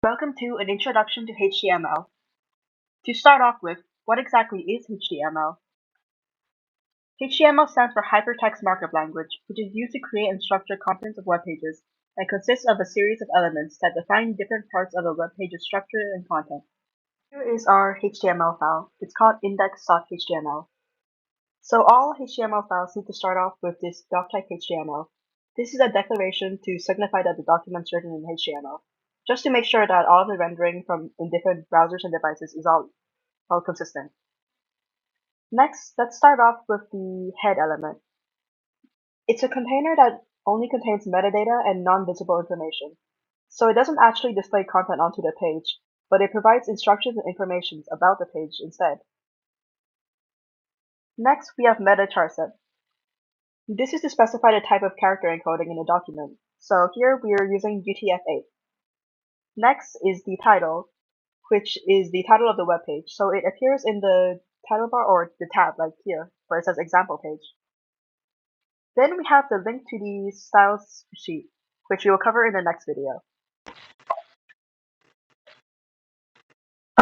Welcome to an introduction to HTML. To start off with, what exactly is HTML? HTML stands for Hypertext Markup Language, which is used to create and structure contents of web pages and consists of a series of elements that define different parts of a web page's structure and content. Here is our HTML file. It's called index.html. So all HTML files need to start off with this doctype HTML. This is a declaration to signify that the document's written in HTML, just to make sure that all of the rendering from in different browsers and devices is all consistent. Next, let's start off with the head element. It's a container that only contains metadata and non-visible information. So it doesn't actually display content onto the page, but it provides instructions and information about the page instead. Next, we have meta charset. This is to specify the type of character encoding in a document. So here we are using UTF-8. Next is the title, which is the title of the web page. So it appears in the title bar or the tab, like here, where it says example page. Then we have the link to the styles sheet, which we will cover in the next video.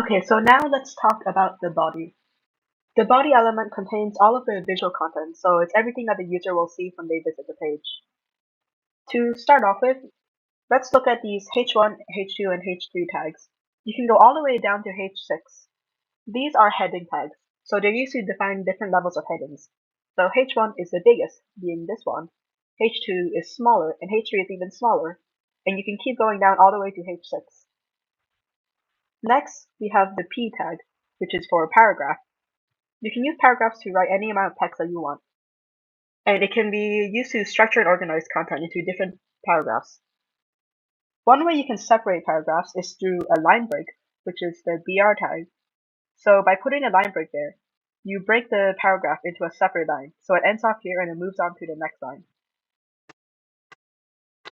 Okay, so now let's talk about the body. The body element contains all of the visual content, so it's everything that the user will see when they visit the page. To start off with, let's look at these H1, H2, and H3 tags. You can go all the way down to H6. These are heading tags, so they're used to define different levels of headings. So H1 is the biggest, being this one. H2 is smaller, and H3 is even smaller. And you can keep going down all the way to H6. Next, we have the P tag, which is for paragraph. You can use paragraphs to write any amount of text that you want. And it can be used to structure and organize content into different paragraphs. One way you can separate paragraphs is through a line break, which is the BR tag. So by putting a line break there, you break the paragraph into a separate line, so it ends off here and it moves on to the next line.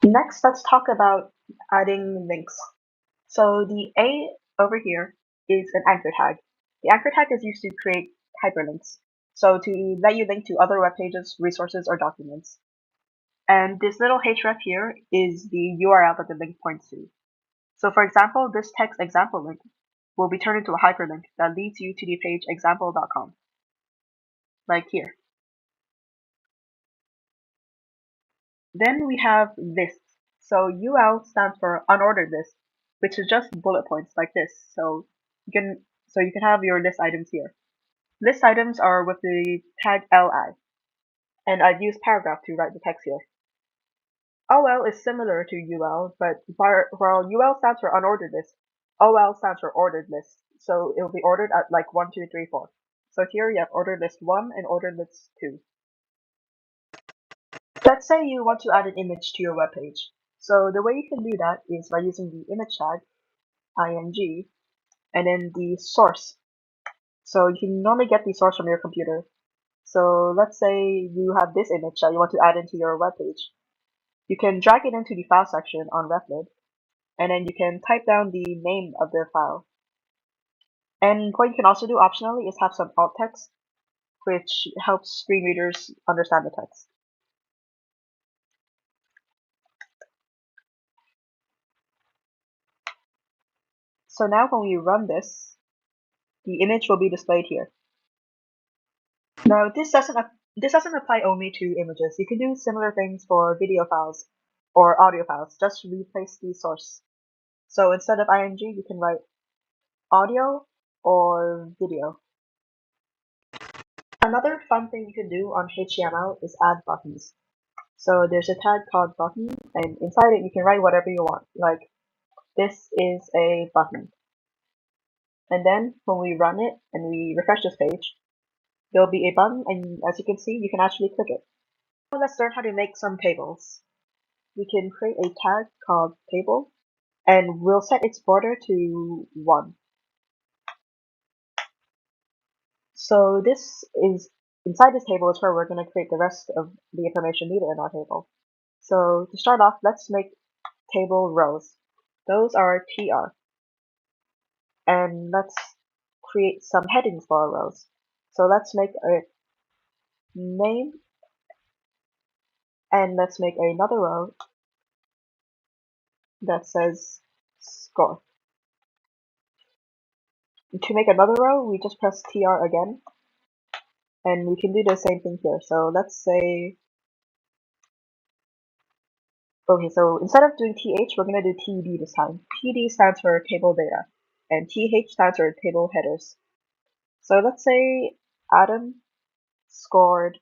Next, let's talk about adding links. So the A over here is an anchor tag. The anchor tag is used to create hyperlinks, so to let you link to other web pages, resources, or documents. And this little href here is the URL that the link points to. So for example, this text example link will be turned into a hyperlink that leads you to the page example.com, like here. Then we have lists. So UL stands for unordered list, which is just bullet points like this. So you can have your list items here. List items are with the tag li, and I've used paragraph to write the text here. OL is similar to UL, but while UL stands for unordered list, OL stands for ordered list. So it will be ordered at like 1, 2, 3, 4. So here you have ordered list 1 and ordered list 2. Let's say you want to add an image to your web page. So the way you can do that is by using the image tag, img, and then the source. So you can normally get the source from your computer. So let's say you have this image that you want to add into your web page. You can drag it into the file section on Replit, and then you can type down the name of the file. And what you can also do optionally is have some alt text, which helps screen readers understand the text. So now when we run this, the image will be displayed here. Now this doesn't apply only to images. You can do similar things for video files or audio files. Just replace the source. So instead of img, you can write audio or video. Another fun thing you can do on HTML is add buttons. So there's a tag called button, and inside it you can write whatever you want, like this is a button. And then when we run it and we refresh this page, there'll be a button, and as you can see, you can actually click it. Now let's learn how to make some tables. We can create a tag called table, and we'll set its border to 1. So this is inside this table is where we're going to create the rest of the information needed in our table. So to start off, let's make table rows. Those are tr. And let's create some headings for our rows. So let's make a name, and let's make another row that says score. To make another row, we just press TR again, and we can do the same thing here. So let's say, okay, so instead of doing TH, we're going to do TD this time. TD stands for table data, and TH stands for table headers. So let's say Adam scored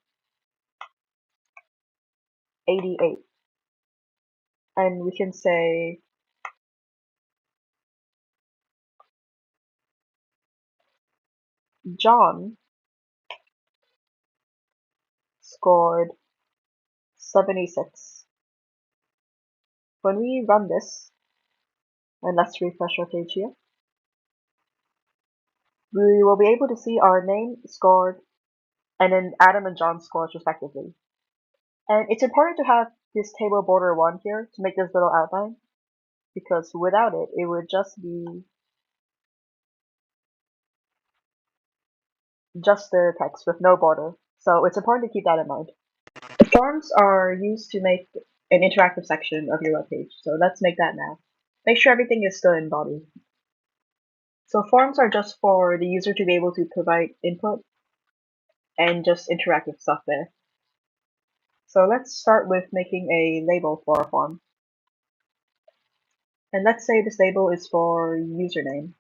88, and we can say John scored 76. When we run this, and let's refresh our page here, we will be able to see our name scored and then Adam and John scores respectively. And it's important to have this table border 1 here to make this little outline, because without it, it would just be just the text with no border. So it's important to keep that in mind. The forms are used to make an interactive section of your web page. So let's make that now. Make sure everything is still in body. So forms are just for the user to be able to provide input and just interact with stuff there. So let's start with making a label for our form. And let's say this label is for username.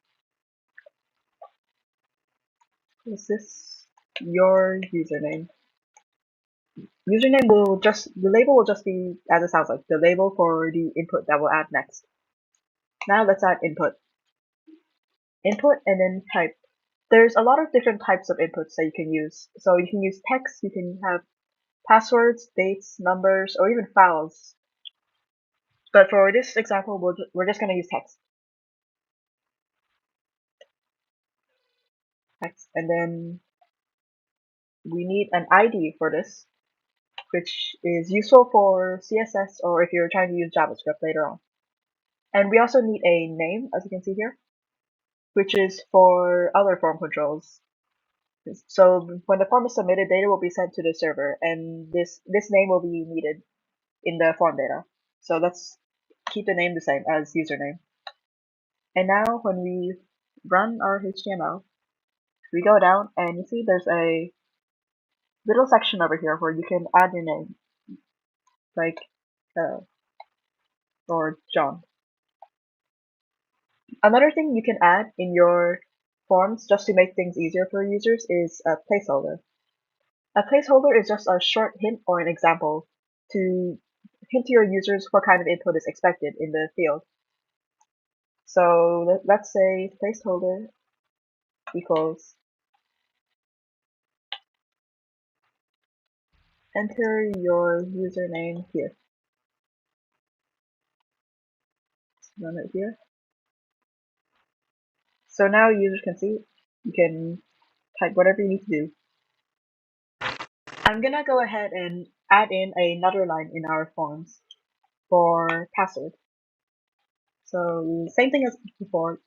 Is this your username? Username will just, the label will just be, as it sounds like, the label for the input that we'll add next. Now let's add input. Input and then type. There's a lot of different types of inputs that you can use. So you can use text, you can have passwords, dates, numbers, or even files. But for this example, we're just going to use text. Text. And then we need an ID for this, which is useful for CSS or if you're trying to use JavaScript later on. And we also need a name, as you can see here, which is for other form controls. So when the form is submitted, data will be sent to the server, and this name will be needed in the form data. So let's keep the name the same as username. And now when we run our HTML, we go down and you see there's a little section over here where you can add your name, like or John. Another thing you can add in your forms just to make things easier for users is a placeholder. A placeholder is just a short hint or an example to hint to your users what kind of input is expected in the field. So let's say placeholder equals enter your username here. Let's run it here. So now users can see, you can type whatever you need to do. I'm gonna go ahead and add in another line in our forms for password. So same thing as before,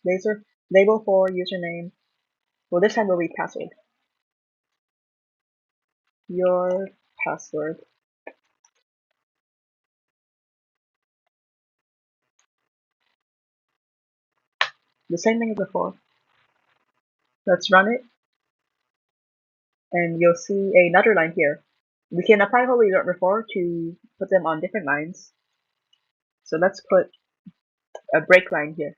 label for username. Well, this time will be password. Your password. The same thing as before. Let's run it, and you'll see another line here. We can apply what we did before to put them on different lines. So let's put a break line here.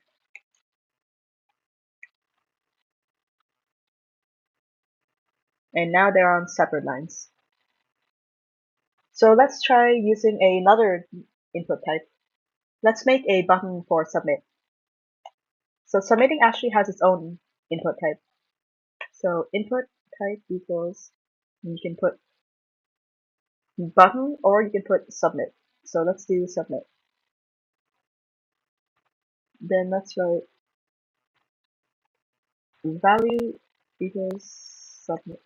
And now they're on separate lines. So let's try using another input type. Let's make a button for submit. So submitting actually has its own input type. So input type equals, you can put button or you can put submit. So let's do submit. Then let's write value equals submit.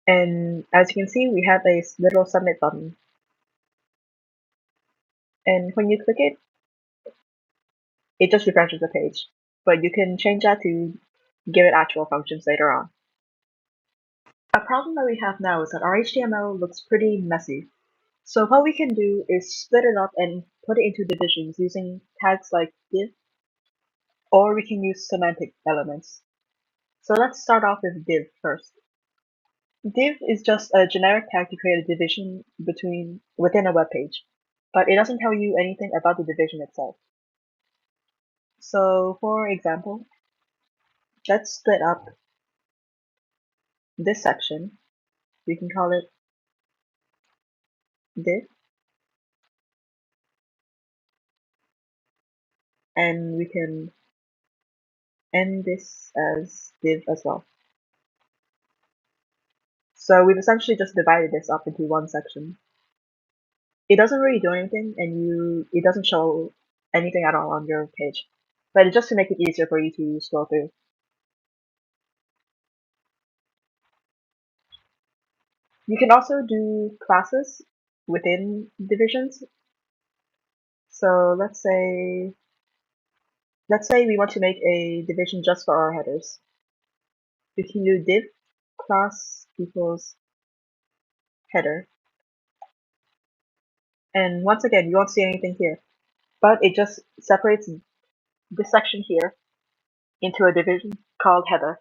And as you can see, we have a little submit button. And when you click it, it just refreshes the page. but you can change that to give it actual functions later on. A problem that we have now is that our HTML looks pretty messy. So what we can do is split it up and put it into divisions using tags like div, or we can use semantic elements. So let's start off with div first. Div is just a generic tag to create a division within a web page, but it doesn't tell you anything about the division itself. So for example, let's split up this section. We can call it div, and we can end this as div as well. So we've essentially just divided this up into one section. It doesn't really do anything, and it doesn't show anything at all on your page, but it's just to make it easier for you to scroll through. You can also do classes within divisions. So let's say we want to make a division just for our headers. We can do div class equals header. And once again, you won't see anything here, but it just separates this section here into a division called header.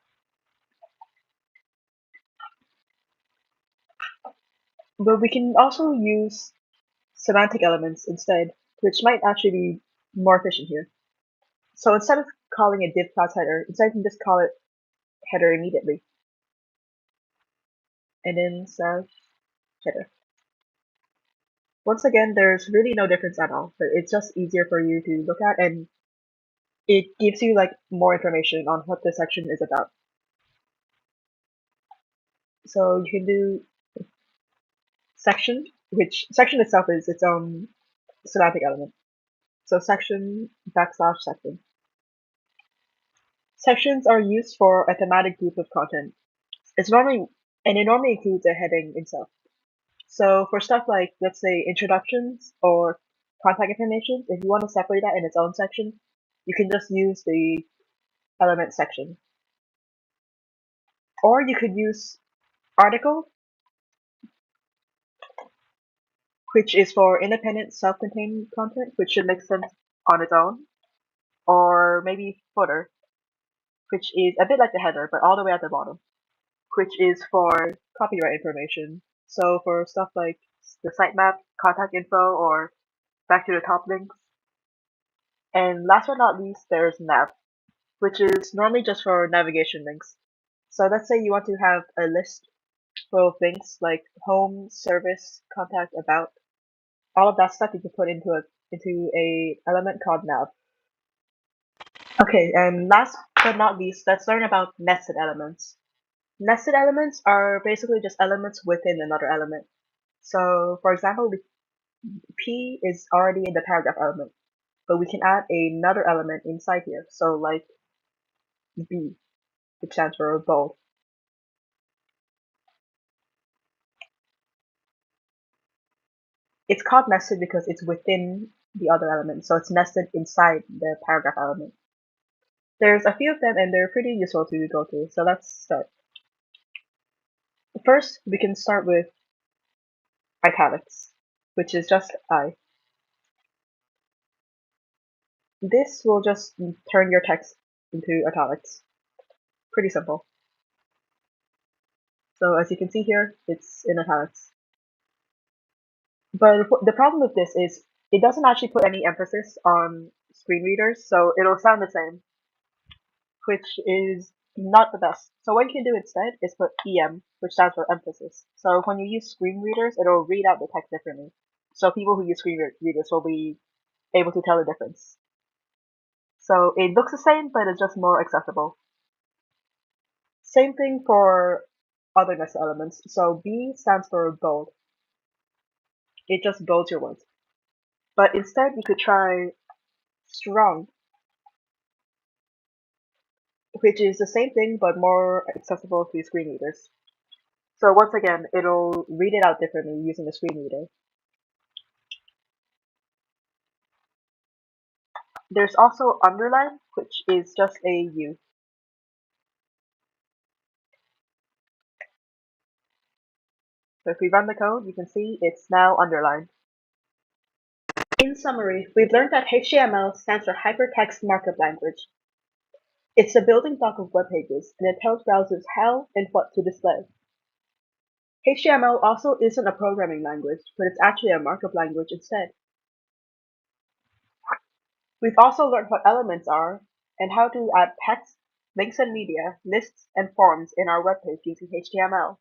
But we can also use semantic elements instead, which might actually be more efficient here. So instead of calling it div class header, instead you can just call it header immediately. And then slash header. Once again, there's really no difference at all, but it's just easier for you to look at, and it gives you like more information on what this section is about. So you can do section, which section itself is its own semantic element. So section / section. Sections are used for a thematic group of content. It normally includes a heading itself. So for stuff like, let's say, introductions or contact information, if you want to separate that in its own section, you can just use the element section. Or you could use article, which is for independent self-contained content, which should make sense on its own. Or maybe footer, which is a bit like the header, but all the way at the bottom, which is for copyright information. So for stuff like the sitemap, contact info, or back to the top links. And last but not least, there's nav, which is normally just for navigation links. So let's say you want to have a list full of links like home, service, contact, about. All of that stuff you can put into a element called nav. Okay, and last but not least, let's learn about nested elements. Nested elements are basically just elements within another element. So for example, P is already in the paragraph element, but we can add another element inside here. So like B, which stands for bold. It's called nested because it's within the other element, so it's nested inside the paragraph element. There's a few of them, and they're pretty useful to go through, so let's start. First, we can start with italics, which is just I. This will just turn your text into italics. Pretty simple. So as you can see here, it's in italics. But the problem with this is it doesn't actually put any emphasis on screen readers, so it'll sound the same, which is not the best. So what you can do instead is put EM, which stands for emphasis. So when you use screen readers, it'll read out the text differently. So people who use screen readers will be able to tell the difference. So it looks the same, but it's just more accessible. Same thing for other nested elements. So B stands for bold. It just bolds your words. But instead, you could try strong, which is the same thing but more accessible to screen readers. So once again, it'll read it out differently using a screen reader. There's also underline, which is just a U. So if we run the code, you can see it's now underlined. In summary, we've learned that HTML stands for Hypertext Markup Language. It's the building block of web pages, and it tells browsers how and what to display. HTML also isn't a programming language, but it's actually a markup language instead. We've also learned what elements are and how to add text, links and media, lists, and forms in our web page using HTML.